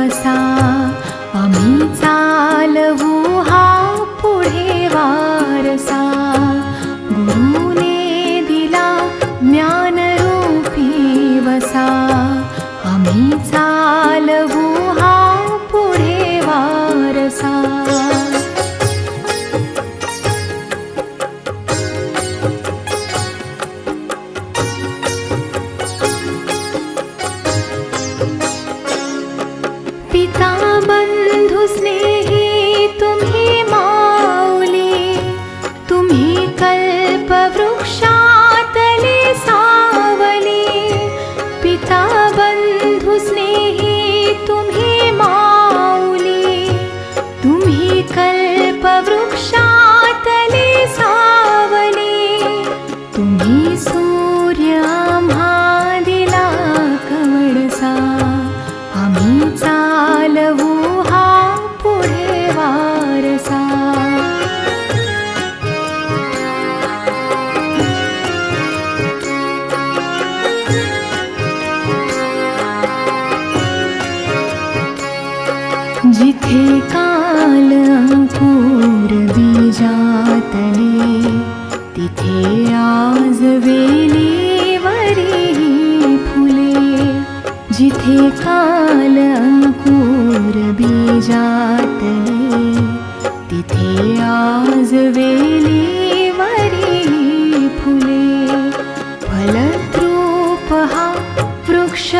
वसा आम्ही चालवू हा पुढे वारसा गुरुने दिला ज्ञानरूपी वसा आम्ही चालवू हा पुढे वारसा पिता बंधु स्नेही तुम्ही माऊली तुम्ही कल्पवृक्षातले सावली पिता बंधु स्नेही तुम्ही माऊली तुम्ही कल्पवृक्षातले सावली तुम्ही सूर्य आम्हा दिला कवळसा आम्ही चालवू हा पुढे वारसा जिथे काल अंकुर बीजातले तिथे आज वेलीवरी फुले जिथे काल अंकुर बीजातले तिथे आज वेलीवरी फुले फलद्रूप हा वृक्ष